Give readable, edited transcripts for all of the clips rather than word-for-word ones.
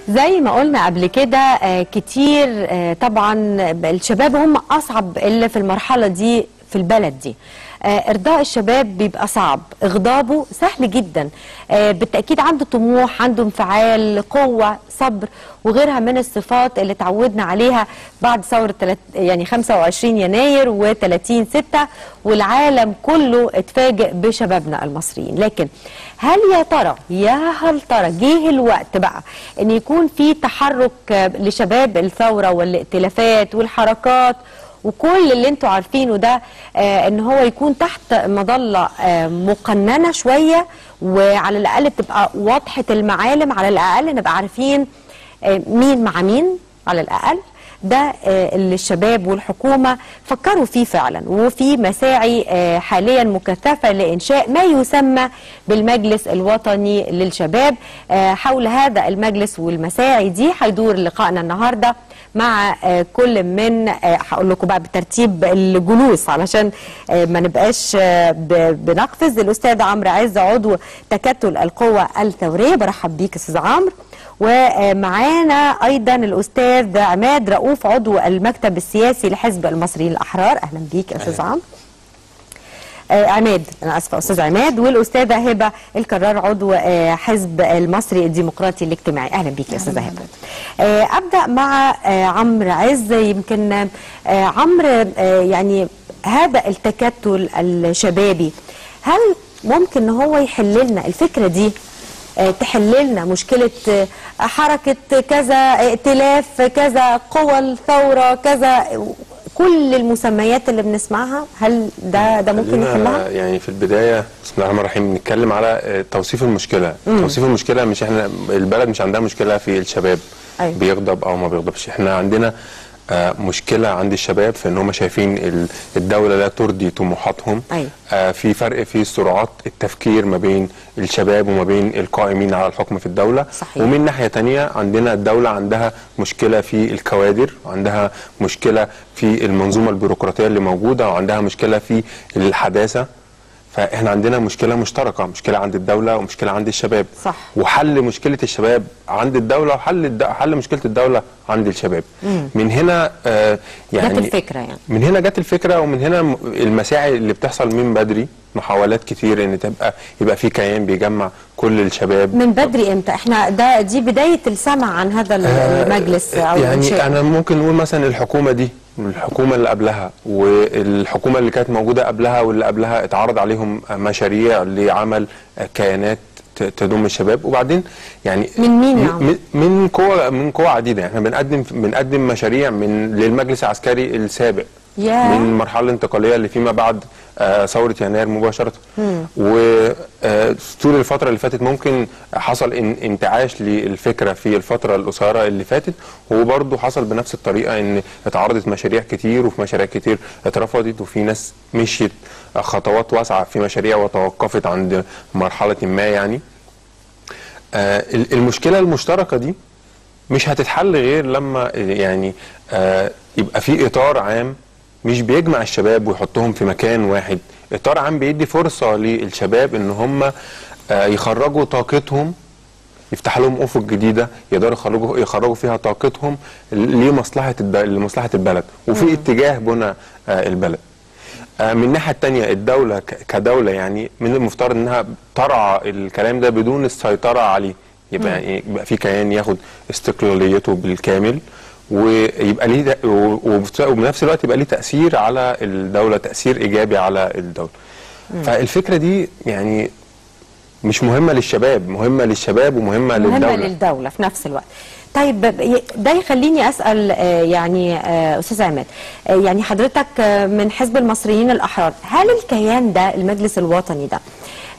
زي ما قلنا قبل كده كتير طبعا الشباب هم أصعب اللي في المرحلة دي في البلد دي. إرضاء الشباب بيبقى صعب، إغضابه سهل جدا. بالتأكيد عنده طموح، عنده انفعال، قوة، صبر وغيرها من الصفات اللي تعودنا عليها بعد ثورة 25 يناير و30/6 والعالم كله اتفاجئ بشبابنا المصريين. لكن هل هل ترى جه الوقت بقى ان يكون في تحرك لشباب الثورة والائتلافات والحركات وكل اللي انتوا عارفينه ده، ان هو يكون تحت مظلة مقننة شوية، وعلى الأقل تبقى واضحة المعالم، على الأقل نبقى عارفين مين مع مين على الأقل. ده اللي الشباب والحكومة فكروا فيه فعلا، وفي مساعي حاليا مكثفة لإنشاء ما يسمى بالمجلس الوطني للشباب. حول هذا المجلس والمساعي دي هيدور لقائنا النهاردة مع كل من هقول لكم بقى بترتيب الجلوس علشان ما نبقاش بنقفز. الأستاذ عمرو عز عضو تكتل القوى الثورية، برحب بيك أستاذ عمرو. ومعانا ايضا الاستاذ عماد رؤوف عضو المكتب السياسي لحزب المصريين الاحرار. اهلا بيك استاذ عمرو. عماد، انا اسفه استاذ عماد. والاستاذه هبه الكرار عضو حزب المصري الديمقراطي الاجتماعي. اهلا بيك يا استاذه هبه. ابدا مع عمرو عز. يمكن عمرو، يعني هذا التكتل الشبابي هل ممكن ان هو يحل لنا الفكره دي، تحل لنا مشكلة حركة كذا، ائتلاف كذا، قوى الثورة كذا، كل المسميات اللي بنسمعها؟ هل ده ممكن يحلها؟ يعني في البداية بسم الله الرحمن الرحيم نتكلم على توصيف المشكلة. توصيف المشكلة، مش احنا البلد مش عندها مشكلة في الشباب بيغضب او ما بيغضبش. احنا عندنا مشكلة عند الشباب في ان هم شايفين الدولة لا ترضي طموحاتهم. في فرق في سرعات التفكير ما بين الشباب وما بين القائمين على الحكم في الدولة. صحيح. ومن ناحية تانية عندنا الدولة عندها مشكلة في الكوادر، وعندها مشكلة في المنظومة البيروقراطية اللي موجودة، وعندها مشكلة في الحداثة. فاحنا عندنا مشكله مشتركه، مشكله عند الدوله ومشكله عند الشباب. صح. وحل مشكله الشباب عند الدوله وحل مشكله الدوله عند الشباب. من هنا يعني جت الفكره، يعني من هنا جت الفكره، ومن هنا المساعي اللي بتحصل من بدري، محاولات كتير ان يبقى في كيان بيجمع كل الشباب. من بدري امتى؟ احنا دي بدايه السمع عن هذا المجلس او يعني انا ممكن نقول مثلا الحكومه دي، الحكومه اللي قبلها والحكومه اللي كانت موجوده قبلها واللي قبلها اتعرض عليهم مشاريع لعمل كيانات تضم الشباب. وبعدين يعني من مين يعني؟ من قوى عديده. احنا بنقدم مشاريع للمجلس العسكري السابق، من المرحله الانتقاليه اللي فيما بعد ثوره يناير مباشره. وطول الفتره اللي فاتت ممكن حصل انتعاش للفكره في الفتره القصيره اللي فاتت، وبرضه حصل بنفس الطريقه ان اتعرضت مشاريع كتير، وفي مشاريع كتير اترفضت، وفي ناس مشيت خطوات واسعه في مشاريع وتوقفت عند مرحله ما. يعني المشكله المشتركه دي مش هتتحل غير لما يعني يبقى في اطار عام مش بيجمع الشباب ويحطهم في مكان واحد، اطار عام بيدي فرصه للشباب ان هم يخرجوا طاقتهم، يفتح لهم افق جديده يقدروا يخرجوا فيها طاقتهم لمصلحه البلد وفي اتجاه بناء البلد. من الناحيه الثانيه الدوله كدوله يعني من المفترض انها ترعى الكلام ده بدون السيطره عليه. يبقى في كيان ياخد استقلاليته بالكامل، ويبقى ليه وبنفس الوقت يبقى ليه تأثير على الدولة، تأثير إيجابي على الدولة. فالفكرة دي يعني مش مهمة للشباب، مهمة للشباب ومهمة للدولة في نفس الوقت. طيب ده يخليني أسأل يعني أستاذ عماد، يعني حضرتك من حزب المصريين الأحرار، هل الكيان ده المجلس الوطني ده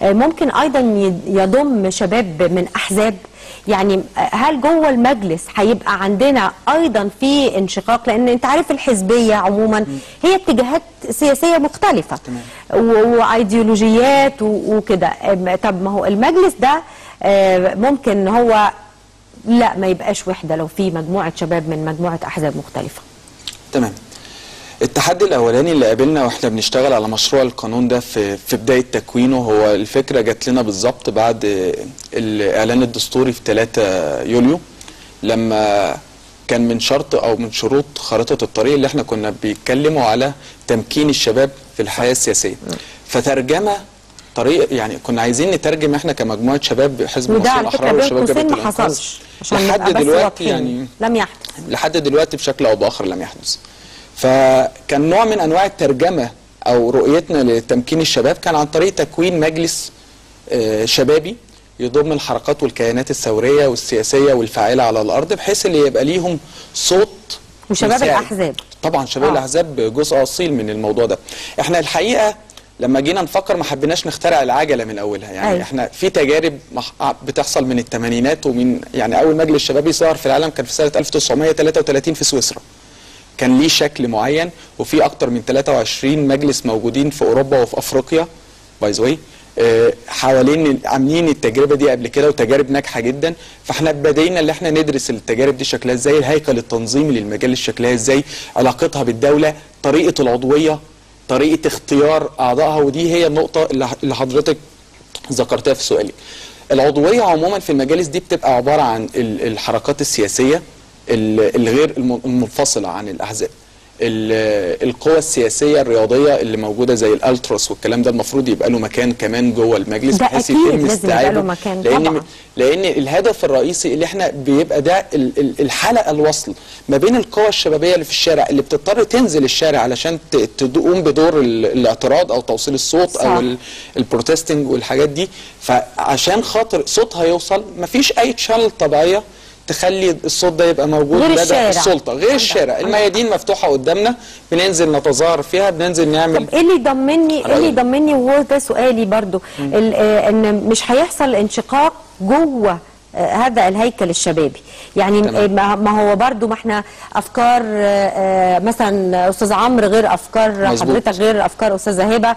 ممكن أيضا يضم شباب من أحزاب؟ يعني هل جوه المجلس هيبقى عندنا ايضا في انشقاق؟ لان انت عارف الحزبيه عموما هي اتجاهات سياسيه مختلفه وايديولوجيات وكده. طب ما هو المجلس ده ممكن هو لا ما يبقاش وحده لو في مجموعه شباب من مجموعه احزاب مختلفه. تمام. التحدي الاولاني اللي قابلنا واحنا بنشتغل على مشروع القانون ده في بدايه تكوينه، هو الفكره جات لنا بالظبط بعد الاعلان الدستوري في 3 يوليو لما كان من شرط او من شروط خارطه الطريق اللي احنا كنا بيتكلموا على تمكين الشباب في الحياه السياسيه. فترجمه طريق، يعني كنا عايزين نترجم احنا كمجموعه شباب حزب مصر الاحرار وشباب جبهه الانقاذ، ما حصلش لحد دلوقتي، يعني لم يحدث لحد دلوقتي بشكل او باخر لم يحدث. فكان نوع من انواع الترجمه او رؤيتنا لتمكين الشباب كان عن طريق تكوين مجلس شبابي يضم الحركات والكيانات الثوريه والسياسيه والفاعله على الارض، بحيث اللي يبقى ليهم صوت. وشباب الاحزاب طبعا شباب الاحزاب جزء اصيل من الموضوع ده. احنا الحقيقه لما جينا نفكر ما حبيناش نخترع العجله من اولها، يعني احنا في تجارب بتحصل من الثمانينات، ومن يعني اول مجلس شبابي ظهر في العالم كان في سنه 1933 في سويسرا. كان ليه شكل معين، وفي اكتر من 23 مجلس موجودين في اوروبا وفي افريقيا باي ذا واي حوالين عاملين التجربه دي قبل كده، وتجارب ناجحه جدا. فاحنا بدينا اللي احنا ندرس التجارب دي شكلها ازاي، الهيكل التنظيمي للمجالس شكلها ازاي، علاقتها بالدوله، طريقه العضويه، طريقه اختيار اعضائها. ودي هي النقطه اللي حضرتك ذكرتها في سؤالي. العضويه عموما في المجالس دي بتبقى عباره عن الحركات السياسيه الغير المنفصله عن الاحزاب، القوى السياسيه الرياضيه اللي موجوده زي الالتراس والكلام ده، المفروض يبقى له مكان كمان جوه المجلس بحيث يتم استيعابه، لان الهدف الرئيسي اللي احنا بيبقى ده الحلقه الوصل ما بين القوى الشبابيه اللي في الشارع اللي بتضطر تنزل الشارع علشان تقوم بدور الاعتراض او توصيل الصوت صح. او البروتستنج والحاجات دي. فعشان خاطر صوتها يوصل مفيش اي تشانل طبيعيه تخلي الصوت ده يبقى موجود غير لدى الشارع. السلطه، غير الشارع. الميادين مفتوحه قدامنا، بننزل نتظاهر فيها، بننزل نعمل. طب ايه اللي يضمني وهو ده سؤالي برضو، ان مش هيحصل انشقاق جوه هذا الهيكل الشبابي؟ يعني ما هو برضو ما احنا افكار مثلا استاذ عمرو غير افكار مزبوط. حضرتك غير افكار استاذه هبه،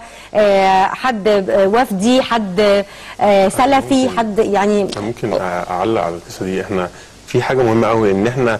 حد وفدي، حد سلفي، حد يعني. ممكن اعلق على القصه دي. احنا في حاجه مهمه قوي، ان احنا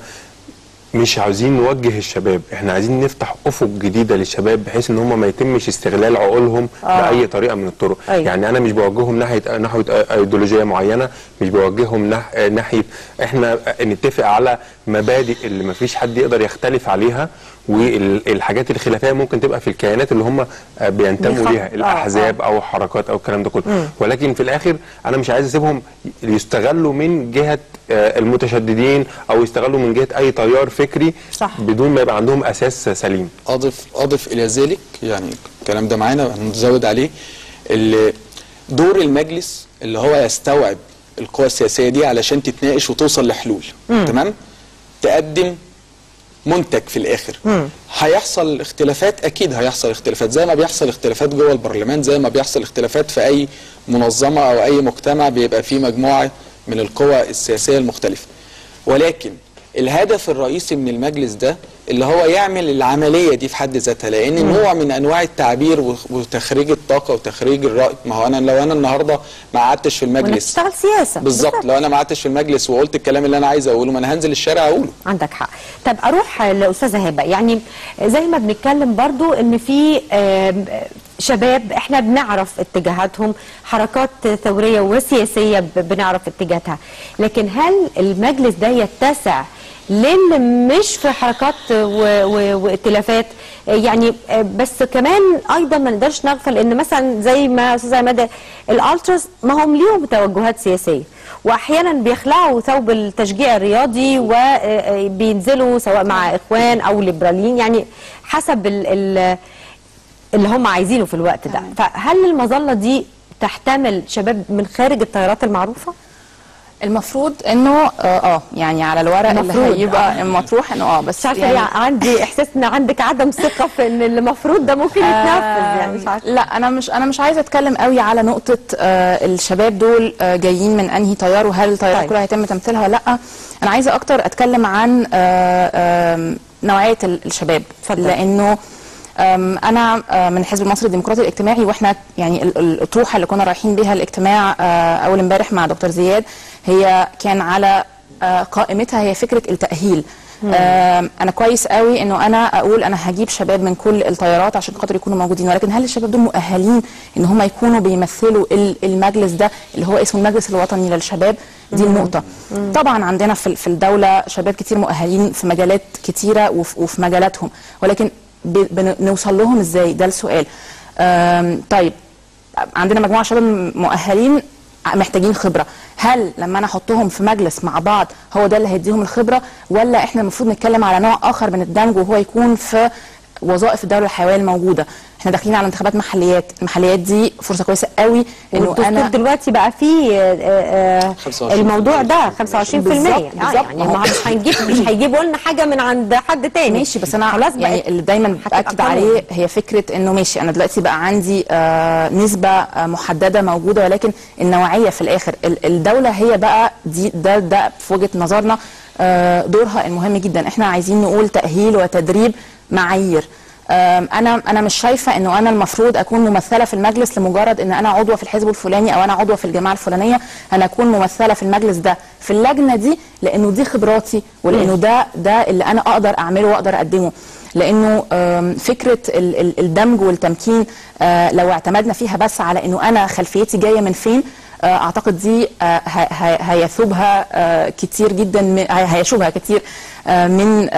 مش عاوزين نوجه الشباب، احنا عايزين نفتح افق جديده للشباب بحيث ان هم ما يتمش استغلال عقولهم باي طريقه من الطرق. يعني انا مش بوجههم ناحيه ايديولوجيه معينه، مش بوجههم ناحيه احنا نتفق على مبادئ اللي ما فيش حد يقدر يختلف عليها، والحاجات الخلافيه ممكن تبقى في الكيانات اللي هم بينتموا ليها، الاحزاب او حركات او الكلام ده كله. ولكن في الاخر انا مش عايز اسيبهم يستغلوا من جهه المتشددين او يستغلوا من جهه اي تيار فكري صح. بدون ما يبقى عندهم اساس سليم. اضف الى ذلك، يعني الكلام ده معانا هنزود عليه، دور المجلس اللي هو يستوعب القوى السياسيه دي علشان تتناقش وتوصل لحلول. تمام، تقدم منتج في الاخر. هيحصل اختلافات، اكيد هيحصل اختلافات، زي ما بيحصل اختلافات جوه البرلمان، زي ما بيحصل اختلافات في اي منظمه او اي مجتمع بيبقى فيه مجموعه من القوى السياسيه المختلفه. ولكن الهدف الرئيسي من المجلس ده اللي هو يعمل العمليه دي في حد ذاتها، لان نوع من انواع التعبير وتخريج الطاقه وتخريج الراي. ما هو انا لو انا النهارده ما قعدتش في المجلس تشتغل سياسه بالظبط، لو انا ما قعدتش في المجلس وقلت الكلام اللي انا عايز اقوله، ما انا هنزل الشارع اقوله. عندك حق. طب اروح لاستاذه هبه، يعني زي ما بنتكلم برضو ان في شباب احنا بنعرف اتجاهاتهم، حركات ثوريه وسياسيه بنعرف اتجاهاتها، لكن هل المجلس ده يتسع للي مش في حركات وائتلافات؟ يعني بس كمان ايضا ما نقدرش نغفل ان مثلا زي ما استاذه عماد الالتراس ما هم ليهم توجهات سياسيه، واحيانا بيخلعوا ثوب التشجيع الرياضي وبينزلوا سواء مع اخوان او ليبراليين، يعني حسب اللي هم عايزينه في الوقت ده. فهل المظله دي تحتمل شباب من خارج التيارات المعروفه؟ المفروض انه يعني على الورق اللي هيبقى المطروح انه بس مش عارفه يعني عندي احساس ان عندك عدم ثقه في ان المفروض ده ممكن يتنفذ، يعني مش عارفه. لا انا مش عايزه اتكلم قوي على نقطه الشباب دول جايين من انهي تيار، وهل التيارات كلها هيتم تمثيلها ولا لا. انا عايزه اكتر اتكلم عن نوعيه الشباب، لانه انا من الحزب المصري الديمقراطي الاجتماعي، واحنا يعني الاطروحه اللي كنا رايحين بيها الاجتماع اول امبارح مع دكتور زياد هي كان على قائمتها هي فكره التاهيل. انا كويس قوي انه انا اقول انا هجيب شباب من كل التيارات عشان خاطر يكونوا موجودين، ولكن هل الشباب دول مؤهلين ان هم يكونوا بيمثلوا المجلس ده اللي هو اسمه المجلس الوطني للشباب؟ دي النقطه. طبعا عندنا في الدوله شباب كتير مؤهلين في مجالات كتيره وفي مجالاتهم، ولكن بنوصل لهم ازاي؟ ده السؤال. طيب عندنا مجموعه شباب مؤهلين محتاجين خبره، هل لما انا احطهم في مجلس مع بعض هو ده اللي هيديهم الخبره، ولا احنا المفروض نتكلم على نوع اخر من الدمج وهو يكون في وظائف الدوله الحيويه الموجوده؟ احنا داخلين على انتخابات محليات، المحليات دي فرصه كويسه قوي انه انا دلوقتي بقى في الموضوع ده 25%. يعني ما مش هيجيبوا لنا حاجه من عند حد تاني. ماشي، بس انا خلاص يعني اللي دايما باكد عليه هي فكره انه ماشي انا دلوقتي بقى عندي نسبه محدده موجوده، ولكن النوعيه في الاخر الدوله هي بقى دي ده في وجهه نظرنا دورها المهم جدا. احنا عايزين نقول تاهيل وتدريب معايير. انا مش شايفه انه انا المفروض اكون ممثله في المجلس لمجرد ان انا عضوه في الحزب الفلاني او انا عضوه في الجماعه الفلانيه. انا اكون ممثله في المجلس ده في اللجنه دي لانه دي خبراتي، ولانه ده اللي انا اقدر اعمله واقدر اقدمه. لانه فكره الدمج والتمكين لو اعتمدنا فيها بس على انه انا خلفيتي جايه من فين، اعتقد دي هيثوبها كتير جدا، هيشوبها كتير من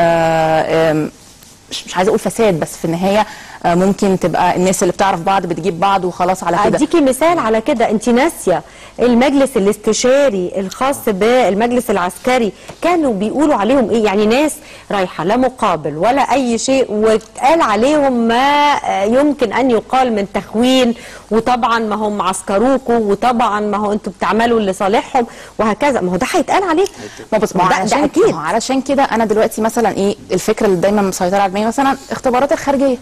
مش عايزه اقول فساد، بس في النهايه ممكن تبقى الناس اللي بتعرف بعض بتجيب بعض وخلاص على كده. اديكي مثال على كده، انت ناسيه المجلس الاستشاري الخاص بالمجلس العسكري كانوا بيقولوا عليهم ايه؟ يعني ناس رايحه لا مقابل ولا اي شيء، وقال عليهم ما يمكن ان يقال من تخوين، وطبعا ما هم عسكروكوا، وطبعا ما هو انتوا بتعملوا لصالحهم وهكذا. ما هو ده هيتقال عليكم. ما بص ده اكيد. علشان كده انا دلوقتي مثلا ايه الفكره اللي دايما مسيطره على دماغي؟ مثلا اختبارات الخارجيه.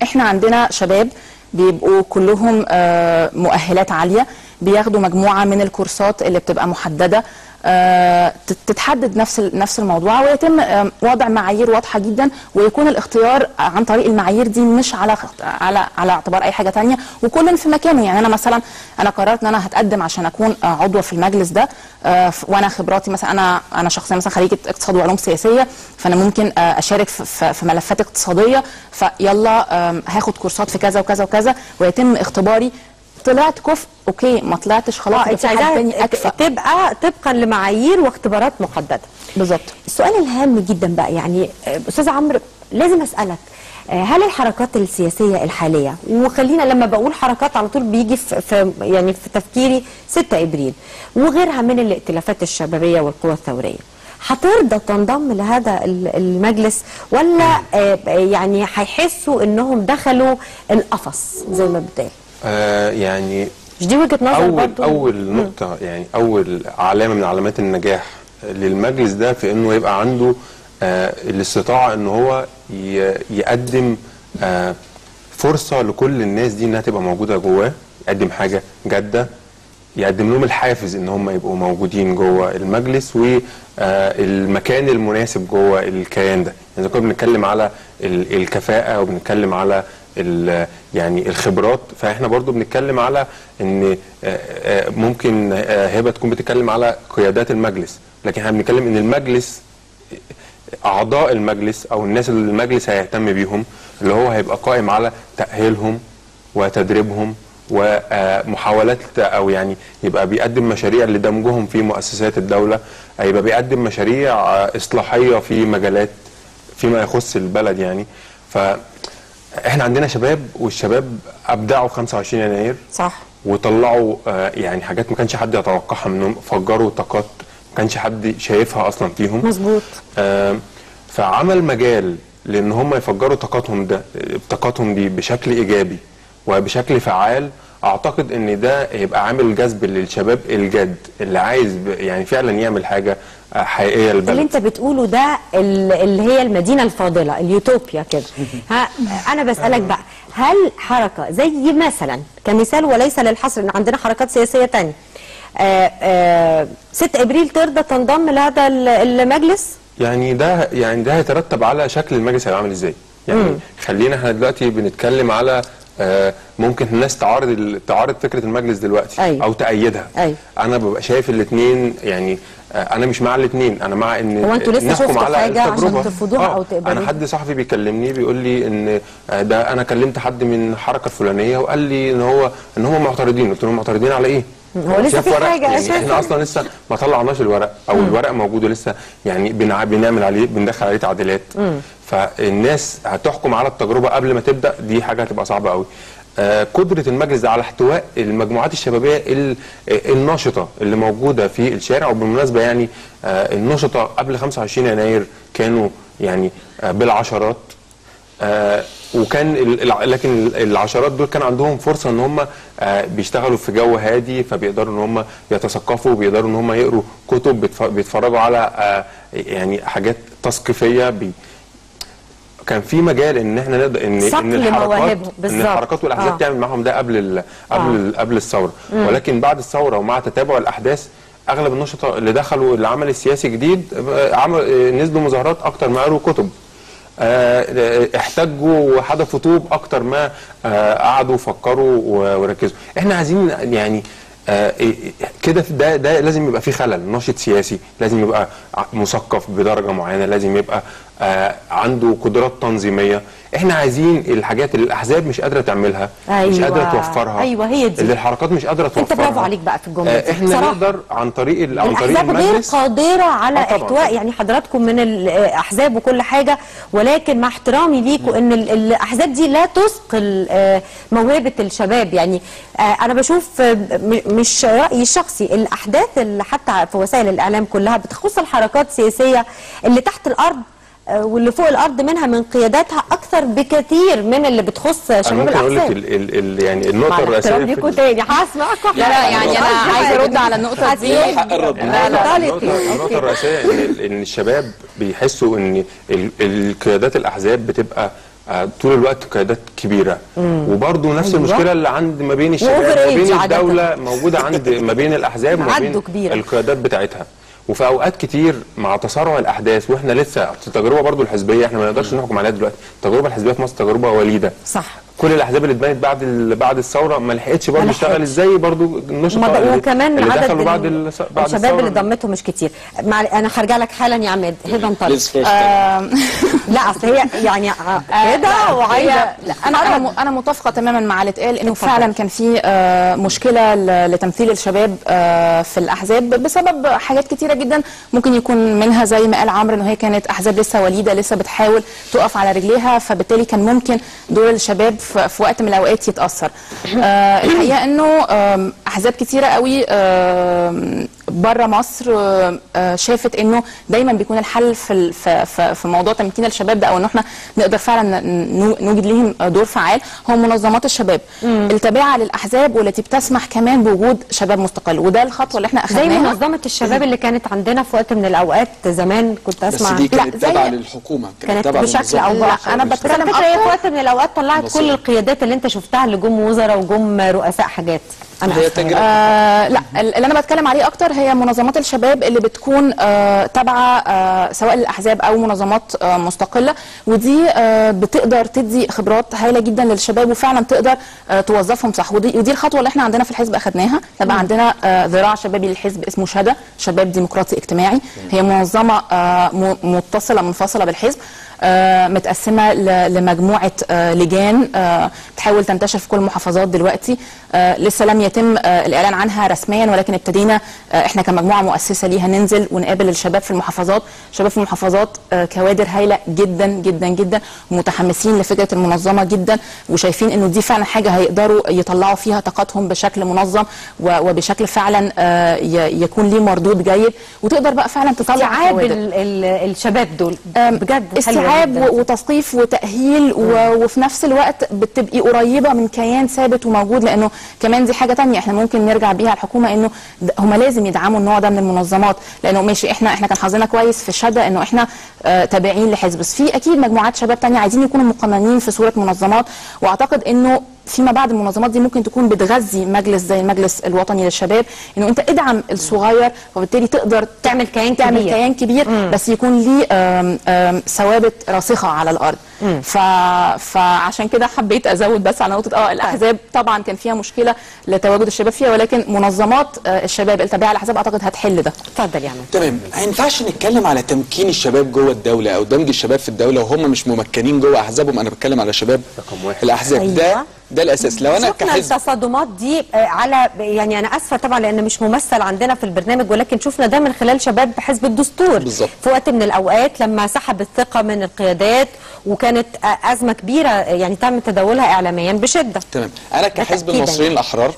احنا عندنا شباب بيبقوا كلهم مؤهلات عاليه، بياخدوا مجموعه من الكورسات اللي بتبقى محدده، تتحدد نفس الموضوع، ويتم وضع معايير واضحه جدا، ويكون الاختيار عن طريق المعايير دي مش على اعتبار اي حاجه ثانيه، وكل في مكانه. يعني انا مثلا قررت ان انا هتقدم عشان اكون عضوه في المجلس ده، وانا خبراتي مثلا انا شخصيا مثلا خريجه اقتصاد وعلوم سياسيه، فانا ممكن اشارك في ملفات اقتصاديه، فيلا هاخد كورسات في كذا وكذا وكذا، ويتم اختباري. طلعت كفء اوكي، ما طلعتش خلاص انت عايزاها تبقى طبقا لمعايير واختبارات محدده. بالظبط. السؤال الهام جدا بقى، يعني استاذ عمرو لازم اسالك، هل الحركات السياسيه الحاليه، وخلينا لما بقول حركات على طول بيجي في يعني في تفكيري 6 ابريل وغيرها من الائتلافات الشبابيه والقوى الثوريه، هترضى تنضم لهذا المجلس، ولا يعني هيحسوا انهم دخلوا القفص زي ما بتقال؟ يعني مش دي وجهة نظر برضو؟ أول نقطة، يعني أول علامة من علامات النجاح للمجلس ده في إنه يبقى عنده الاستطاعة إنه هو يقدم فرصة لكل الناس دي إنها تبقى موجودة جواه، يقدم حاجة جادة، يقدم لهم الحافز إن هم يبقوا موجودين جوه المجلس والمكان المناسب جوه الكيان ده. يعني كنا بنتكلم على الكفاءة وبنتكلم على يعني الخبرات، فاحنا برضو بنتكلم على ان ممكن هبه تكون بتتكلم على قيادات المجلس، لكن احنا بنتكلم ان المجلس، اعضاء المجلس او الناس اللي المجلس هيهتم بيهم، اللي هو هيبقى قائم على تاهيلهم وتدريبهم ومحاولات، او يعني يبقى بيقدم مشاريع لدمجهم في مؤسسات الدوله، هيبقى بيقدم مشاريع اصلاحيه في مجالات فيما يخص البلد. يعني احنا عندنا شباب، والشباب ابدعوا في 25 يناير صح، وطلعوا يعني حاجات ما كانش حد يتوقعها منهم، فجروا طاقات ما كانش حد شايفها اصلا فيهم. مظبوط. فعمل مجال لان هم يفجروا طاقاتهم دي بشكل ايجابي وبشكل فعال. اعتقد ان ده يبقى عامل جذب للشباب الجاد اللي عايز يعني فعلا يعمل حاجه حقيقيه للبلد. اللي انت بتقوله ده اللي هي المدينه الفاضله، اليوتوبيا كده. انا بسالك بقى، هل حركه زي مثلا كمثال وليس للحصر ان عندنا حركات سياسيه ثانيه 6 ابريل ترضى تنضم لهذا المجلس؟ يعني ده هيترتب على شكل المجلس هيبقى عامل ازاي. يعني خلينا احنا دلوقتي بنتكلم على ممكن الناس تعارض فكره المجلس دلوقتي. أيوة. او تأيدها. أيوة. انا ببقى شايف الاثنين يعني انا مش مع الاثنين، انا مع ان هو انتوا لسه نحكم شفتوا على حاجه التجربه. عشان ترفضوها او تقبلوها؟ انا حد صحفي بيكلمني بيقول لي ان ده انا كلمت حد من الحركه الفلانيه وقال لي ان هم معترضين. قلت لهم معترضين على ايه؟ هو لسه في حاجه يعني اساسا؟ احنا اصلا لسه ما طلعناش الورق، او الورق موجود ولسه يعني بنعمل عليه، بندخل عليه تعديلات. فالناس هتحكم على التجربه قبل ما تبدا، دي حاجه هتبقى صعبه قوي. قدره المجلس على احتواء المجموعات الشبابيه الناشطه اللي موجوده في الشارع. وبالمناسبه يعني النشطه قبل 25 يناير كانوا يعني بالعشرات، لكن العشرات دول كان عندهم فرصه ان هم بيشتغلوا في جو هادي، فبيقدروا ان هم يتثقفوا، وبيقدروا ان هم يقروا كتب، بيتفرجوا على يعني حاجات تثقيفيه. كان في مجال ان احنا نقدر ان الحركات والاحزاب تعمل معهم ده قبل الثوره. ولكن بعد الثوره ومع تتابع الاحداث اغلب النشطاء اللي دخلوا العمل السياسي جديد نزلوا مظاهرات اكتر ما قروا كتب، احتجوا وحدفوا طوب اكتر ما قعدوا وفكروا وركزوا. احنا عايزين يعني كده ده لازم يبقى في خلل. ناشط سياسي لازم يبقى مثقف بدرجه معينه، لازم يبقى عنده قدرات تنظيميه. احنا عايزين الحاجات اللي الاحزاب مش قادره تعملها، مش قادره توفرها، هي دي اللي الحركات مش قادره توفرها. انت برافو عليك بقى في الجمله دي. احنا نقدر عن طريق الاحزاب غير قادره على احتواء يعني حضراتكم من الاحزاب وكل حاجه، ولكن مع احترامي ليكم ان الاحزاب دي لا تثقل موهبه الشباب. يعني انا بشوف مش رايي الشخصي، الاحداث اللي حتى في وسائل الاعلام كلها بتخص الحركات السياسيه اللي تحت الارض واللي فوق الارض منها من قياداتها اكثر بكثير من اللي بخص شباب الاحزاب. انا ممكن اقول لك يعني النقطه الرئيسيه ليكم تاني هسمعكم. لا يعني انا عايزه ارد على النقطه دي. النقطه الرئيسيه ان الشباب بيحسوا ان القيادات الاحزاب بتبقى طول الوقت قيادات كبيره، وبرضه نفس المشكله اللي عند ما بين الشباب وما بين الدوله موجوده عند ما بين الاحزاب وما بين القيادات بتاعتها. وفي اوقات كتير مع تسارع الاحداث، واحنا لسه التجربه برضو الحزبيه احنا ما نقدرش نحكم عليها دلوقتي. التجربه الحزبيه في مصر تجربه وليده، صح. كل الاحزاب اللي اتبنت بعد الثوره ما لحقتش برضو تشتغل ازاي، برضو النشطاء وكمان اللي عدد دخلوا بعد الشباب اللي ضمتهم مش كتير. انا هرجع لك حالا يا عماد. هبه انطلق. لا اصل هي يعني كده وعايزه. انا متفقه تماما مع اللي اتقال، انه فعلا كان في مشكله لتمثيل الشباب في الاحزاب بسبب حاجات كتيره جدا. ممكن يكون منها زي ما قال عمرو، انه هي كانت احزاب لسه وليده، لسه بتحاول تقف على رجليها، فبالتالي كان ممكن دور الشباب في وقت من الاوقات يتاثر. الحقيقه انه احزاب كتيره قوي بره مصر شافت انه دايما بيكون الحل في موضوع تمكين الشباب ده، او ان احنا نقدر فعلا نوجد لهم دور فعال، هو منظمات الشباب التابعه للاحزاب والتي بتسمح كمان بوجود شباب مستقل. وده الخطوه اللي احنا اخذناها زي منظمه الشباب اللي كانت عندنا في وقت من الاوقات زمان. كنت اسمع بس دي كانت تابعه للحكومه، كانت بشكل او باخر. انا بتكلم هي في وقت من الاوقات طلعت كل القيادات اللي انت شفتها اللي جم وزراء وجم رؤساء حاجات. هي تجربه لا، اللي انا بتكلم عليه اكتر هي منظمات الشباب اللي بتكون تابعه سواء للاحزاب او منظمات مستقله، ودي بتقدر تدي خبرات هائله جدا للشباب وفعلا تقدر توظفهم صح. ودي الخطوه اللي احنا عندنا في الحزب اخذناها. تبقى عندنا ذراع شبابي للحزب اسمه شدا، شباب ديمقراطي اجتماعي. هي منظمه متصله منفصله بالحزب، متقسمه لمجموعه لجان تحاول تنتشر في كل المحافظات دلوقتي. لسه لم يتم الاعلان عنها رسميا، ولكن ابتدينا احنا كمجموعه مؤسسه ليها ننزل ونقابل الشباب في المحافظات. الشباب في المحافظات كوادر هايله جدا جدا جدا، ومتحمسين لفكره المنظمه جدا، وشايفين انه دي فعلا حاجه هيقدروا يطلعوا فيها طاقتهم بشكل منظم وبشكل فعلا يكون ليه مردود جيد، وتقدر بقى فعلا تطلع استيعاب الشباب دول بجد استيعاب وتثقيف وتاهيل، وفي نفس الوقت بتبقي قريبه من كيان ثابت وموجود. لانه كمان دي حاجه تانية احنا ممكن نرجع بيها الحكومه، انه هم لازم يدعموا النوع ده من المنظمات. لانه ماشي احنا كان حظنا كويس في الشده انه احنا تابعين لحزب، بس في اكيد مجموعات شباب تانية عايزين يكونوا مقننين في صوره منظمات. واعتقد انه فيما بعد المنظمات دي ممكن تكون بتغذي مجلس زي المجلس الوطني للشباب، انه انت ادعم الصغير وبالتالي تقدر تعمل كيان كبير بس يكون ليه ثوابت راسخه على الارض. فعشان كده حبيت ازود بس على نقطه الاحزاب طبعا كان فيها مشكله لتواجد الشباب فيها، ولكن منظمات الشباب التابعه للاحزاب اعتقد هتحل ده. اتفضل يا عماد. تمام. ما ينفعش نتكلم على تمكين الشباب جوه الدوله او دمج الشباب في الدوله وهم مش ممكنين جوه احزابهم. انا بتكلم على شباب الاحزاب. أيوة. ده الاساس. لو انا شفنا التصادمات دي على، يعني انا اسفه طبعا لان مش ممثل عندنا في البرنامج، ولكن شفنا ده من خلال شباب حزب الدستور بالظبط. في وقت من الاوقات لما سحب الثقه من القيادات، وكانت ازمه كبيره يعني تم تداولها اعلاميا بشده. تمام. انا كحزب المصريين الاحرار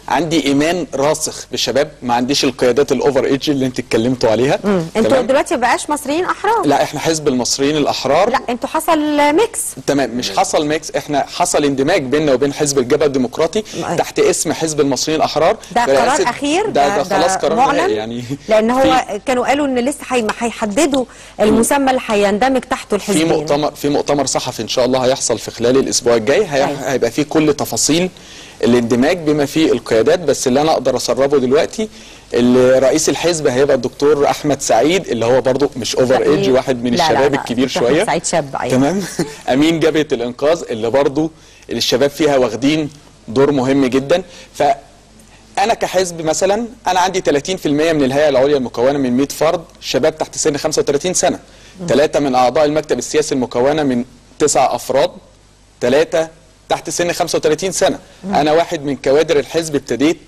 عندي ايمان راسخ بالشباب، ما عنديش القيادات الاوفر ايدج اللي انت اتكلمتوا عليها. انتوا دلوقتي ما بقاش مصريين احرار. لا احنا حزب المصريين الاحرار. لا انتوا حصل ميكس. تمام. مش حصل ميكس، احنا حصل اندماج بيننا وبين حزب الجبهه الديمقراطي تحت اسم حزب المصريين الاحرار. ده قرار اخير، ده خلاص قرار معلن يعني لان هو كانوا قالوا ان لسه هيحددوا المسمى اللي هيندمج تحته الحزبين. في مؤتمر صحفي ان شاء الله هيحصل في خلال الاسبوع الجاي، هيبقى فيه كل تفاصيل الاندماج بما فيه القيادات. بس اللي انا اقدر اسربه دلوقتي اللي رئيس الحزب هيبقى الدكتور احمد سعيد، اللي هو برضو مش اوفر ايدج، واحد من الشباب الكبير شويه. احمد سعيد شاب. تمام. امين جبهه الانقاذ اللي برضو الشباب فيها واخدين دور مهم جدا. فانا كحزب مثلا انا عندي 30% من الهيئه العليا المكونه من 100 فرد شباب تحت سن 35 سنه. 3 من اعضاء المكتب السياسي المكونه من 9 افراد، 3 تحت سن 35 سنه. انا واحد من كوادر الحزب، ابتديت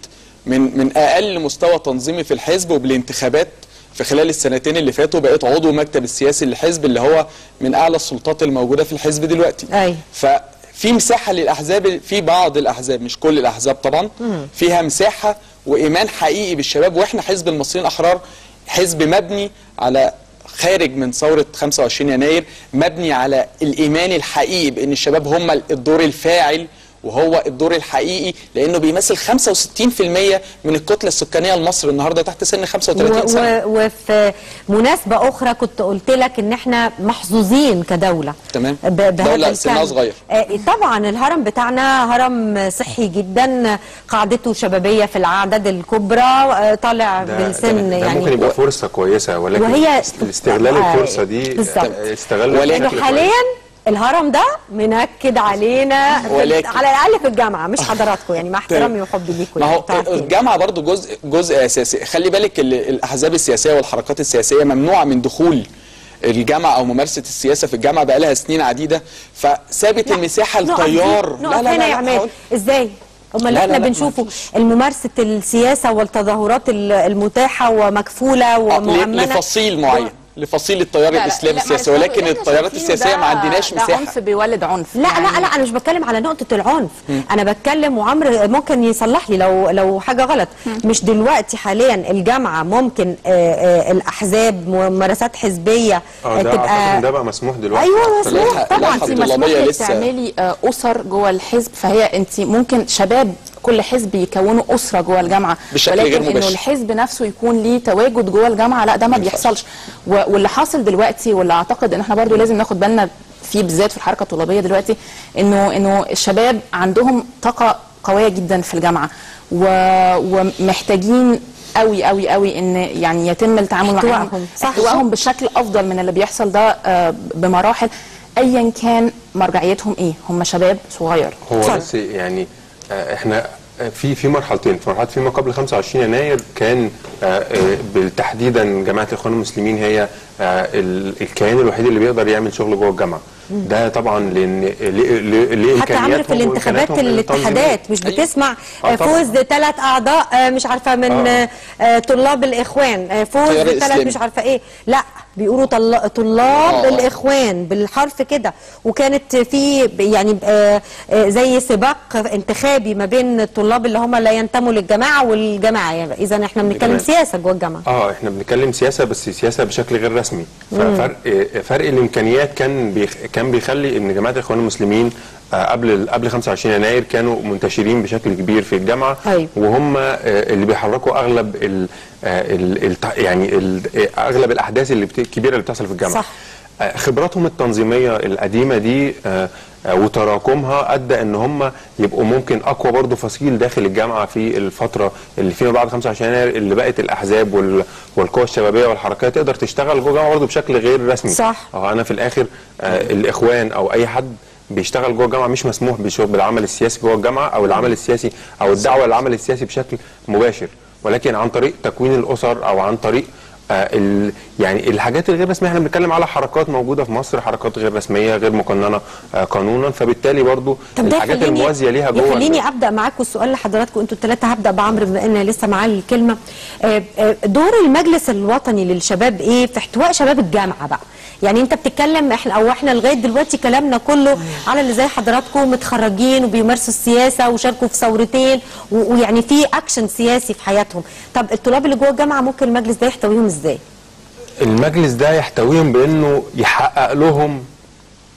من اقل مستوى تنظيمي في الحزب، وبالانتخابات في خلال السنتين اللي فاتوا بقيت عضو المكتب السياسي للحزب اللي هو من اعلى السلطات الموجوده في الحزب دلوقتي. ففي مساحه للاحزاب، في بعض الاحزاب مش كل الاحزاب طبعا فيها مساحه وايمان حقيقي بالشباب. واحنا حزب المصريين الاحرار حزب مبني على، خارج من ثورة 25 يناير، مبني على الإيمان الحقيقي بأن الشباب هم الدور الفاعل وهو الدور الحقيقي، لأنه بيمثل 65% من الكتلة السكانية لمصر النهاردة تحت سن 35 سنة. وفي مناسبة أخرى كنت قلت لك إن إحنا محظوظين كدولة. تمام. دولة سنها صغير. طبعا الهرم بتاعنا هرم صحي جدا، قاعدته شبابية في الأعداد الكبرى، طالع بالسن ده يعني ممكن يبقى فرصة كويسة، ولكن وهي استغلال الفرصة دي استغلال ولكن حاليا الهرم ده منكد علينا على الاقل في الجامعه، مش حضراتكم يعني، مع احترامي وحبي ليكم. ما هو الجامعه برضو جزء اساسي. خلي بالك الاحزاب السياسيه والحركات السياسيه ممنوعه من دخول الجامعه او ممارسه السياسه في الجامعه بقى لها سنين عديده، فثابت المساحه التيار. لا يا عماد، ازاي؟ امال اللي احنا بنشوفه الممارسه السياسه والتظاهرات المتاحه ومكفوله ومؤمنه لفصيل معين، لفصيل التيار الاسلامي السياسي، ولكن التيارات السياسيه ما عندناش مساحه. ده عنف بيولد عنف. لا انا مش بتكلم على نقطه العنف، انا بتكلم، وعمرو ممكن يصلح لي لو حاجه غلط. مش دلوقتي حاليا الجامعه ممكن الأحزاب ممارسات حزبيه تبقى ده بقى مسموح دلوقتي. ايوه مسموح طبعا. انت مسموح لك تعملي اسر جوه الحزب، فهي انت ممكن شباب كل حزب يكونوا اسره جوه الجامعه، ولكن انه الحزب نفسه يكون ليه تواجد جوه الجامعه لا، ده ما بيحصلش. واللي حاصل دلوقتي، واللي اعتقد ان احنا برضو لازم ناخد بالنا فيه بالذات في الحركه الطلابيه دلوقتي، انه الشباب عندهم طاقه قويه جدا في الجامعه، ومحتاجين قوي قوي قوي ان يعني يتم التعامل معاهم، احتوائهم بشكل افضل من اللي بيحصل ده بمراحل، ايا كان مرجعيتهم ايه، هم شباب صغير. هو بس يعني احنا في مرحلتين. في مرحله فيما قبل 25 يناير كان بالتحديدا جماعه الاخوان المسلمين هي الكيان الوحيد اللي بيقدر يعمل شغل جوه الجامعه. ده طبعا لان ليه حتى عملوا في الانتخابات الاتحادات مش بتسمع فوز 3 اعضاء مش عارفه من طلاب الاخوان، فوز 3 مش عارفه ايه، لا بيقولوا طلاب الاخوان بالحرف كده. وكانت في يعني زي سباق انتخابي ما بين الطلاب اللي هم لا ينتموا للجماعه والجماعه. يعني اذا احنا بنتكلم سياسه جوه الجامعه. احنا بنتكلم سياسه، بس سياسه بشكل غير رسمي. ففرق الامكانيات كان بيخلي ان جماعه الاخوان المسلمين قبل 25 يناير كانوا منتشرين بشكل كبير في الجامعه. وهم اللي بيحركوا اغلب اغلب الاحداث الكبيره اللي بتحصل في الجامعه. صح. خبراتهم التنظيميه القديمه دي وتراكمها ادى ان هم يبقوا ممكن اقوى برضه فصيل داخل الجامعه في الفتره اللي فيما بعد 25 يناير، اللي بقت الاحزاب والقوى الشبابيه والحركات تقدر تشتغل جوه الجامعه برضه بشكل غير رسمي. صح. انا في الاخر الاخوان او اي حد بيشتغل جوه الجامعه مش مسموح بالعمل السياسي جوه الجامعه او العمل السياسي او الدعوه للعمل السياسي بشكل مباشر، ولكن عن طريق تكوين الاسر او عن طريق يعني الحاجات الغير رسميه. احنا بنتكلم على حركات موجوده في مصر، حركات غير رسميه غير مقننه قانونا، فبالتالي برضو الحاجات الموازيه ليها جوه. خليني ابدا معاكم السؤال لحضراتكم انتوا الثلاثه. هبدا بعمرو بما ان لسه معاه الكلمه. دور المجلس الوطني للشباب ايه في احتواء شباب الجامعه بقى؟ يعني انت بتتكلم احنا لغايه دلوقتي كلامنا كله على اللي زي حضراتكم متخرجين وبيمارسوا السياسه وشاركوا في ثورتين ويعني في اكشن سياسي في حياتهم. طب الطلاب اللي جوه الجامعه ممكن المجلس ده يحتويهم ازاي؟ المجلس ده يحتويهم بانه يحقق لهم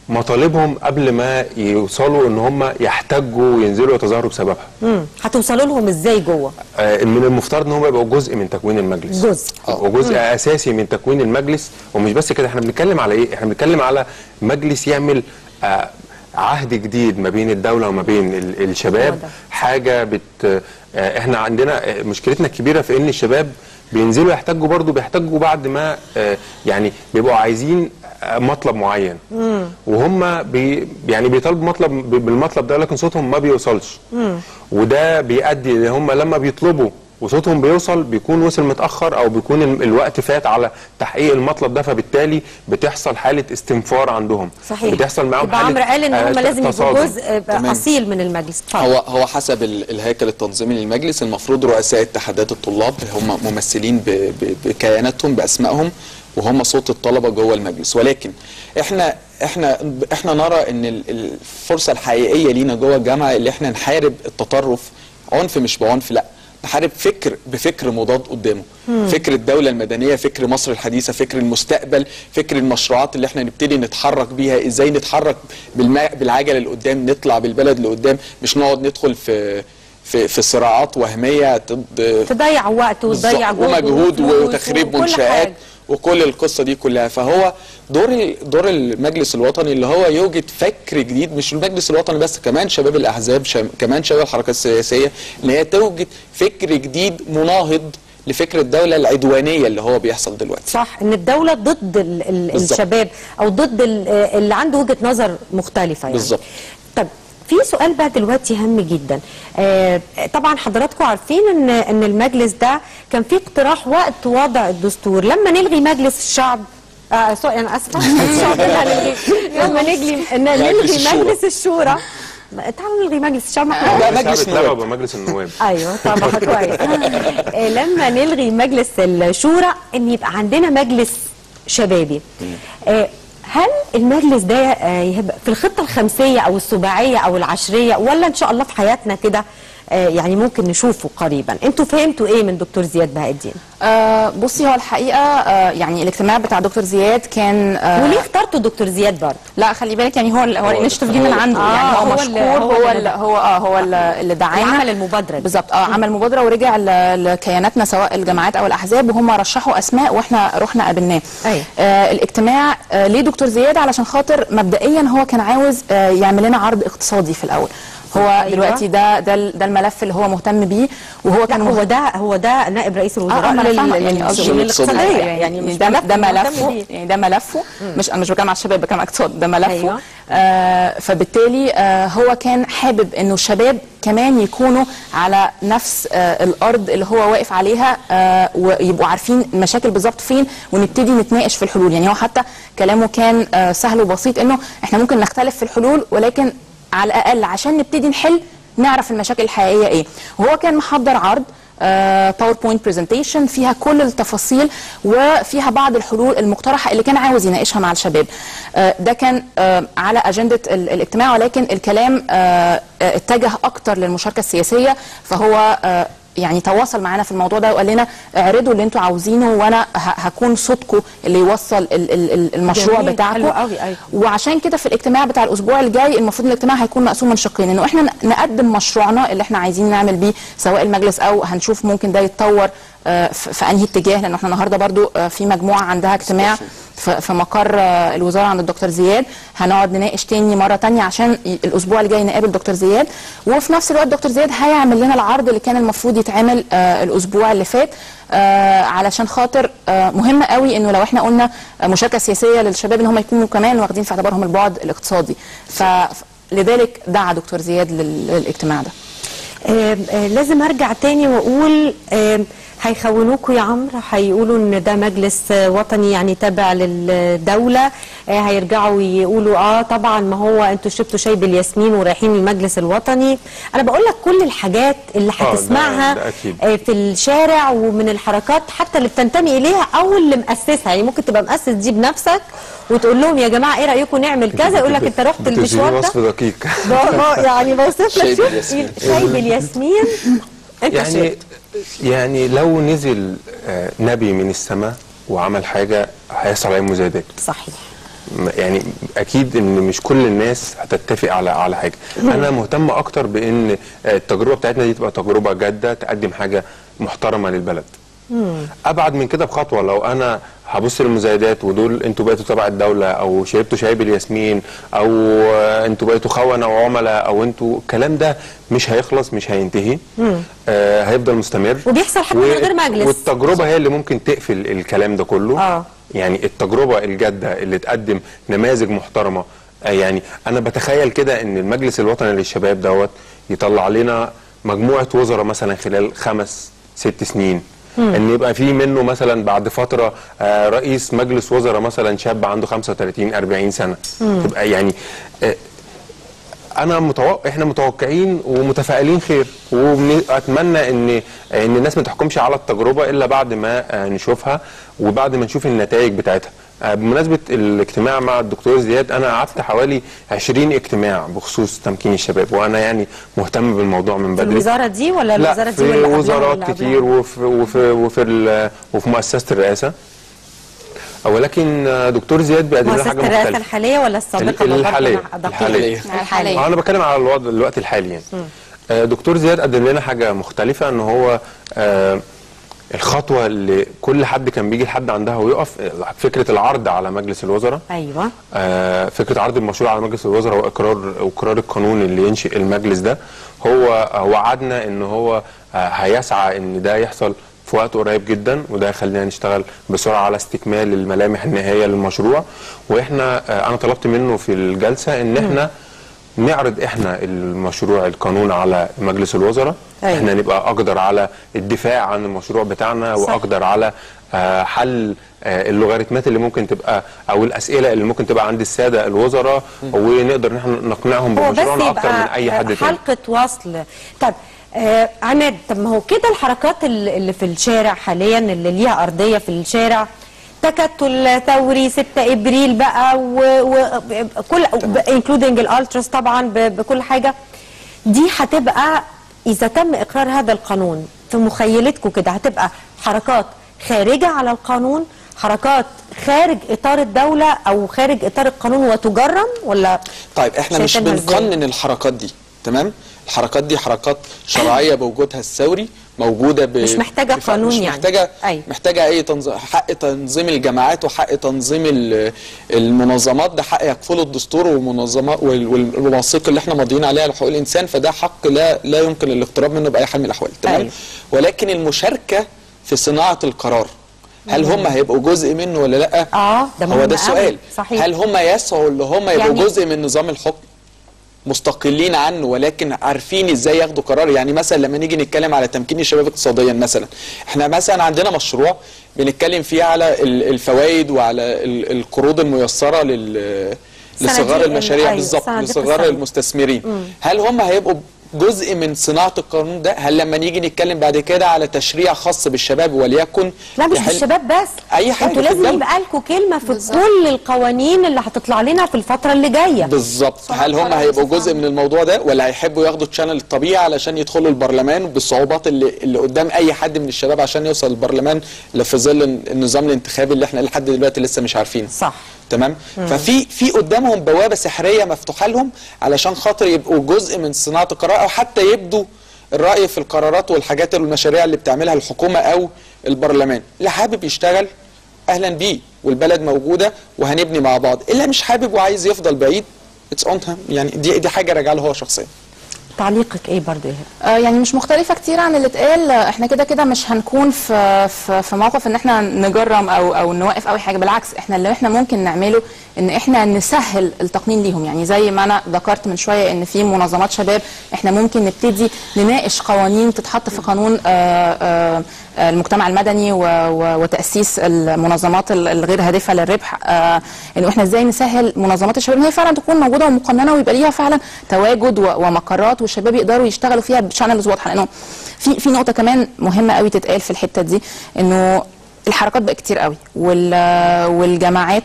مطالبهم قبل ما يوصلوا ان هم يحتاجوا وينزلوا يتظاهروا بسببها. هتوصلوا لهم ازاي جوه؟ من المفترض ان هم يبقوا جزء من تكوين المجلس. وجزء اساسي من تكوين المجلس. ومش بس كده، احنا بنتكلم على ايه؟ احنا بنتكلم على مجلس يعمل عهد جديد ما بين الدوله وما بين الشباب. حاجه احنا عندنا مشكلتنا الكبيره في ان الشباب بينزلوا يحتاجوا، برضو بيحتاجوا بعد ما يعني بيبقوا عايزين مطلب معين، وهم يعني بيطالبوا بالمطلب ده، لكن صوتهم ما بيوصلش. وده بيؤدي ان هم لما بيطلبوا وصوتهم بيوصل بيكون وصل متاخر او بيكون الوقت فات على تحقيق المطلب ده، فبالتالي بتحصل حاله استنفار عندهم. صحيح. بتحصل معاهم حاله عمرو قال ان هم لازم يبقوا جزء اصيل من المجلس. هو حسب الهيكل التنظيمي للمجلس المفروض رؤساء اتحادات الطلاب هم ممثلين بكياناتهم باسمائهم، وهم صوت الطلبه جوه المجلس. ولكن احنا نرى ان الفرصه الحقيقيه لينا جوه الجامعه اللي احنا نحارب التطرف، عنف مش بعنف، لا، نحارب بفكر مضاد قدامه. فكر الدولة المدنية، فكر مصر الحديثة، فكر المستقبل، فكر المشروعات اللي احنا نبتدي نتحرك بيها، ازاي نتحرك بالعجلة لقدام، نطلع بالبلد لقدام، مش نقعد ندخل في صراعات وهمية تضيع وقت وتضيع ومجهود وتخريب منشآت وكل القصة دي كلها. فهو دور المجلس الوطني اللي هو يوجد فكر جديد، مش المجلس الوطني بس، كمان شباب الأحزاب، كمان شباب الحركات السياسية، اللي هي توجد فكر جديد مناهض لفكر الدولة العدوانية اللي هو بيحصل دلوقتي. صح، ان الدولة ضد الشباب او ضد اللي عنده وجهة نظر مختلفة يعني. بالظبط. طب في سؤال بقى دلوقتي هام جدا. طبعا حضراتكم عارفين ان المجلس ده كان فيه اقتراح وقت وضع الدستور لما نلغي مجلس الشعب. سوري انا اسفه. الشعب اللي هنلغي لما نلغي مجلس الشورى. تعالوا نلغي مجلس الشعب. مجلس النواب ومجلس النواب. ايوه طبعا كويس. لما نلغي مجلس الشورى ان يبقى عندنا مجلس شبابي. هل المجلس ده يبقى في الخطة الخمسية أو السباعية أو العشرية، ولا إن شاء الله في حياتنا كده يعني ممكن نشوفه قريبا؟ انتوا فهمتوا ايه من دكتور زياد بهاء الدين؟ بصي، هو الحقيقه يعني الاجتماع بتاع دكتور زياد كان وليه اخترتوا دكتور زياد برضه؟ لا خلي بالك، يعني هو الانشيتيف جه من عنده. يعني هو مشكور، هو اللي دعانا، عمل المبادره بالظبط. عمل مبادره ورجع لكياناتنا سواء الجامعات او الاحزاب، وهم رشحوا اسماء واحنا رحنا قابلناه. الاجتماع ليه دكتور زياد؟ علشان خاطر مبدئيا هو كان عاوز يعمل لنا عرض اقتصادي في الاول. هو دلوقتي ده الملف اللي هو مهتم بيه، وهو كان هو ده نائب رئيس الوزراء للاقتصاديه. يعني ده ملفه، يعني ده ملفه. مش انا مش بتكلم على الشباب، بتكلم على الاقتصاد، ده ملفه. فبالتالي هو كان حابب انه الشباب كمان يكونوا على نفس الارض اللي هو واقف عليها، ويبقوا عارفين المشاكل بالظبط فين، ونبتدي نتناقش في الحلول. يعني هو حتى كلامه كان سهل وبسيط، انه احنا ممكن نختلف في الحلول، ولكن على الأقل عشان نبتدي نحل نعرف المشاكل الحقيقية ايه. وهو كان محضر عرض باوربوينت برزنتيشن فيها كل التفاصيل وفيها بعض الحلول المقترحة اللي كان عاوز يناقشها مع الشباب. ده كان على أجندة الاجتماع، ولكن الكلام اتجه أكتر للمشاركة السياسية. فهو يعني تواصل معانا في الموضوع ده وقال لنا اعرضوا اللي انتوا عاوزينه، وانا هكون صوتكم اللي يوصل المشروع بتاعكم. أيوة. وعشان كده في الاجتماع بتاع الاسبوع الجاي المفروض الاجتماع هيكون مقسوم من شقين، انه احنا نقدم مشروعنا اللي احنا عايزين نعمل بيه سواء المجلس، او هنشوف ممكن ده يتطور في انهي اتجاه، لان احنا النهارده برضو في مجموعه عندها اجتماع في مقر الوزاره عند الدكتور زياد. هنقعد نناقش تاني مره تانيه عشان الاسبوع اللي جاي نقابل دكتور زياد، وفي نفس الوقت دكتور زياد هيعمل لنا العرض اللي كان المفروض يتعمل الاسبوع اللي فات، علشان خاطر مهم قوي انه لو احنا قلنا مشاركه سياسيه للشباب ان هم يكونوا كمان واخدين في اعتبارهم البعد الاقتصادي، فلذلك دعا دكتور زياد للاجتماع ده. لازم ارجع تاني واقول هيخونوكوا يا عمرو، هيقولوا ان ده مجلس وطني يعني تابع للدوله، هيرجعوا يقولوا طبعا ما هو انتوا شربتوا شاي بالياسمين ورايحين المجلس الوطني. انا بقول لك كل الحاجات اللي هتسمعها في الشارع ومن الحركات حتى اللي بتنتمي اليها او اللي مؤسسها، يعني ممكن تبقى مؤسس دي بنفسك وتقول لهم يا جماعه ايه رايكم نعمل كذا، يقول لك انت رحت المشوار ده وصف دقيق يعني بوصف لك شاي بالياسمين. انت يعني لو نزل نبي من السماء وعمل حاجه هيحصل عليه مزايدات. صحيح. يعني اكيد ان مش كل الناس هتتفق على حاجه. انا مهتم اكتر بان التجربه بتاعتنا دي تبقى تجربه جاده تقدم حاجه محترمه للبلد. ابعد من كده بخطوه، لو انا هبص للمزايدات ودول انتوا بقيتوا تبع الدوله او شربتوا شاي بالياسمين او انتوا بقيتوا خونه وعملاء او انتوا، الكلام ده مش هيخلص، مش هينتهي، هيفضل مستمر وبيحصل حتى من غير مجلس، والتجربه هي اللي ممكن تقفل الكلام ده كله. يعني التجربه الجاده اللي تقدم نماذج محترمه. يعني انا بتخيل كده ان المجلس الوطني للشباب دوت يطلع لنا مجموعه وزراء مثلا خلال 5-6 سنين، ان يبقى في منه مثلا بعد فتره رئيس مجلس وزراء مثلا شاب عنده 35-40 سنه. تبقى يعني احنا متوقعين ومتفائلين خير، واتمنى ان الناس ما تحكمش على التجربه الا بعد ما نشوفها وبعد ما نشوف النتائج بتاعتها. بمناسبه الاجتماع مع الدكتور زياد، انا قعدت حوالي 20 اجتماع بخصوص تمكين الشباب، وانا يعني مهتم بالموضوع من بدري. في الوزاره دي ولا الوزاره دي ولا في وزارات كتير وفي مؤسسه الرئاسه. ولكن دكتور زياد بيقدم لنا حاجه مختلفه. مؤسسه الرئاسه الحاليه ولا السابقه؟ الحاليه. انا بتكلم على الوقت الحالي يعني. دكتور زياد قدم لنا حاجه مختلفه، ان هو الخطوه اللي كل حد كان بيجي لحد عندها ويقف، فكره العرض على مجلس الوزراء. ايوه. فكره عرض المشروع على مجلس الوزراء واقرار القانون اللي ينشئ المجلس ده. هو وعدنا ان هو هيسعى ان ده يحصل في وقت قريب جدا، وده يخلينا نشتغل بسرعه على استكمال الملامح النهائيه للمشروع. واحنا انا طلبت منه في الجلسه ان احنا نعرض المشروع القانون على مجلس الوزراء. احنا نبقى اقدر على الدفاع عن المشروع بتاعنا، واقدر على حل اللوغاريتمات اللي ممكن تبقى او الاسئله اللي ممكن تبقى عند الساده الوزراء، ونقدر ان احنا نقنعهم بمشروعنا اكتر من اي حد تاني. حلقه وصل. طب عماد، طب ما هو كده الحركات اللي في الشارع حاليا اللي ليها ارضيه في الشارع، تكتل ثوري 6 ابريل بقى وكل انكلودنج الالتراس طبعا بكل حاجه دي، هتبقى اذا تم اقرار هذا القانون في مخيلتكم كده هتبقى حركات خارجه على القانون، حركات خارج اطار الدوله او خارج اطار القانون وتجرم، ولا؟ طيب احنا مش بنقنن الحركات دي، تمام؟ الحركات دي حركات شرعيه بوجودها الثوري موجوده مش محتاجه قانون، مش محتاجه يعني محتاجه اي حق تنظيم الجماعات وحق تنظيم المنظمات، ده حق يكفله الدستور والمنظمات والمواثيق اللي احنا ماضيين عليها لحقوق الانسان، فده حق لا يمكن الاقتراب منه باي حال من الاحوال، تمام؟ ولكن المشاركه في صناعه القرار، هل هم هيبقوا جزء منه ولا لا؟ ده هو ده السؤال. صحيح. هل هم يسعوا اللي هم يبقوا يعني جزء من نظام الحكم مستقلين عنه ولكن عارفين ازاي ياخدوا قرار؟ يعني مثلا لما نيجي نتكلم على تمكين الشباب اقتصاديا مثلا، احنا مثلا عندنا مشروع بنتكلم فيه على الفوائد وعلى القروض الميسره لصغار المشاريع، بالظبط لصغار المستثمرين. هل هم هيبقوا جزء من صناعه القانون ده؟ هل لما نيجي نتكلم بعد كده على تشريع خاص بالشباب وليكن لا مش بالشباب بس، اي حاجه، انتوا لازم يبقى لكم كلمه في كل القوانين اللي هتطلع لنا في الفتره اللي جايه. بالظبط. هل هم هيبقوا جزء من الموضوع ده ولا هيحبوا ياخدوا الشانل الطبيعي علشان يدخلوا البرلمان بالصعوبات اللي قدام اي حد من الشباب عشان يوصل البرلمان في ظل النظام الانتخابي اللي احنا لحد دلوقتي لسه مش عارفينه؟ صح. تمام. ففي قدامهم بوابه سحريه مفتوحه لهم علشان خاطر يبقوا جزء من صناعه القرار، او حتى يبدوا الراي في القرارات والحاجات والمشاريع اللي بتعملها الحكومه او البرلمان. اللي حابب يشتغل اهلا بيه، والبلد موجوده وهنبني مع بعض. اللي مش حابب وعايز يفضل بعيد اتس اون هيم، يعني دي حاجه راجعه له هو شخصيا. تعليقك ايه برضه يا هبه؟ يعني مش مختلفه كتير عن اللي اتقال. احنا كده كده مش هنكون في موقف ان احنا نجرم او نوقف اي حاجه، بالعكس احنا اللي احنا ممكن نعمله ان احنا نسهل التقنين ليهم. يعني زي ما انا ذكرت من شويه ان في منظمات شباب احنا ممكن نبتدي نناقش قوانين تتحط في قانون المجتمع المدني وتاسيس المنظمات الغير هادفه للربح، انه احنا ازاي نسهل منظمات الشباب ان هي فعلا تكون موجوده ومقننه ويبقى ليها فعلا تواجد ومقرات والشباب يقدروا يشتغلوا فيها بشانلز واضحه. لانه في نقطه كمان مهمه قوي تتقال في الحته دي، انه الحركات بقى كتير قوي والجماعات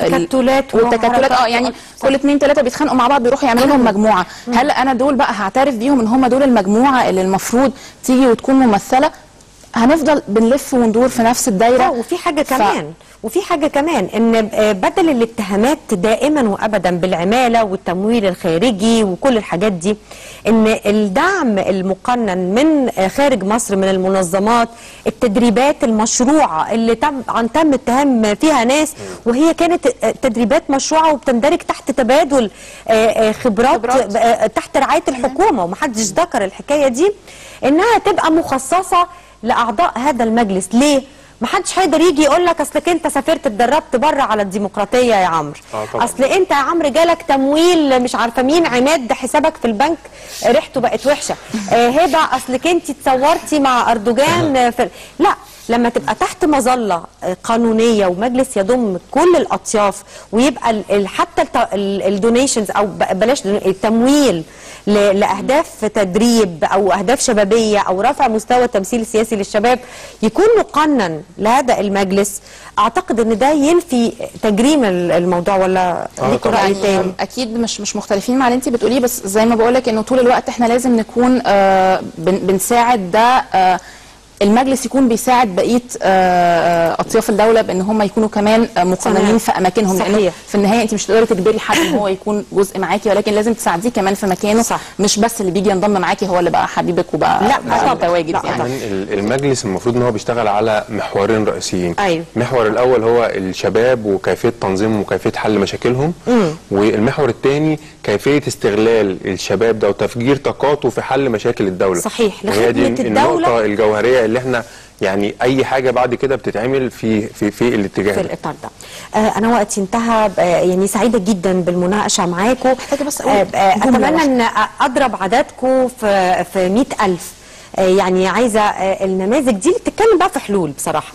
تكتلات والتكتلات يعني كل 2 3 بيتخانقوا مع بعض بيروحوا يعملوا لهم مجموعه. هل انا دول بقى هعترف بيهم ان هم دول المجموعه اللي المفروض تيجي وتكون ممثله؟ هنفضل بنلف وندور في نفس الدايره. وفي حاجه كمان ان بدل الاتهامات دائما وابدا بالعماله والتمويل الخارجي وكل الحاجات دي، ان الدعم المقنن من خارج مصر من المنظمات، التدريبات المشروعه اللي تم اتهام فيها ناس وهي كانت تدريبات مشروعه وبتندرج تحت تبادل خبرات تحت رعايه الحكومه، ومحدش ذكر الحكايه دي، انها تبقى مخصصه لاعضاء هذا المجلس. ليه؟ محدش هيقدر يجي يقول لك اصلك انت سافرت اتدربت بره على الديمقراطيه يا عمرو، اصل انت يا عمرو جالك تمويل مش عارفه مين، عماد حسابك في البنك ريحته بقت وحشه، هبه اصلك انت اتصورتي مع اردوغان لا، لما تبقى تحت مظله قانونيه ومجلس يضم كل الاطياف، ويبقى حتى الدونيشنز او بلاش التمويل لاهداف تدريب او اهداف شبابيه او رفع مستوى التمثيل السياسي للشباب يكون مقنن لهذا المجلس، اعتقد ان ده ينفي تجريم الموضوع. ولا ليكوا راي تاني؟ اكيد مش مختلفين مع اللي انت بتقوليه، بس زي ما بقولك انه طول الوقت احنا لازم نكون بنساعد ده، المجلس يكون بيساعد بقيه اطياف الدوله بان هم يكونوا كمان مقننين في اماكنهم. لانه في النهايه انت مش تقدري تجبري حد ان هو يكون جزء معاكي، ولكن لازم تساعديه كمان في مكانه. صح. مش بس اللي بيجي ينضم معاكي هو اللي بقى حبيبك وبقى متواجد. يعني المجلس المفروض ان هو بيشتغل على محورين رئيسيين. أيوه. المحور الاول هو الشباب وكيفيه تنظيمهم وكيفيه حل مشاكلهم، والمحور الثاني كيفيه استغلال الشباب ده وتفجير طاقاته في حل مشاكل الدوله. صحيح. وهي دي النقطه الجوهريه اللي احنا يعني اي حاجه بعد كده بتتعمل في الاتجاه في الاطار ده. انا وقتي انتهى، يعني سعيده جدا بالمناقشه معاكم. محتاجه بس اتمنى ان اضرب عددكم في 100,000. يعني عايزه النماذج دي اللي بتتكلم بقى في حلول بصراحه.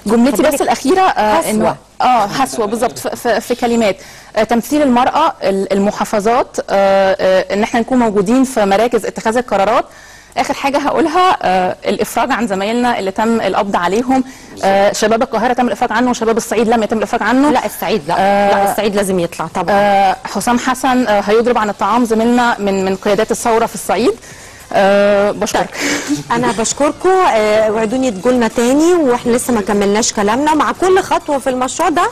جملتي بس الاخيره انه هسوه بالظبط في كلمات تمثيل المراه، المحافظات، ان احنا نكون موجودين في مراكز اتخاذ القرارات. اخر حاجه هقولها الافراج عن زمايلنا اللي تم القبض عليهم. شباب القاهره تم الافراج عنه وشباب الصعيد لم يتم الافراج عنه. لا الصعيد لا الصعيد لازم يطلع طبعا. حسام حسن هيضرب عن الطعام، زميلنا من قيادات الثوره في الصعيد. بشكرك. انا بشكركم، وعدوني تقولنا تاني واحنا لسه ما كملناش كلامنا مع كل خطوه في المشروع ده،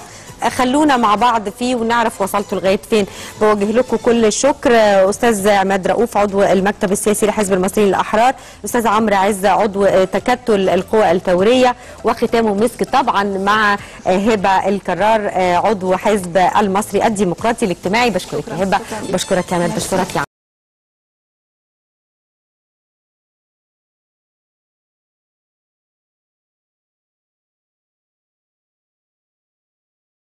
خلونا مع بعض فيه ونعرف وصلتوا لغايه فين. بوجه لكم كل الشكر استاذ عماد رؤوف عضو المكتب السياسي لحزب المصريين الاحرار، استاذ عمرو عزه عضو تكتل القوى الثوريه، وختامه مسك طبعا مع هبه الكرار عضو حزب المصري الديمقراطي الاجتماعي. بشكرك يا هبه، بشكرك يا عماد، بشكرك يا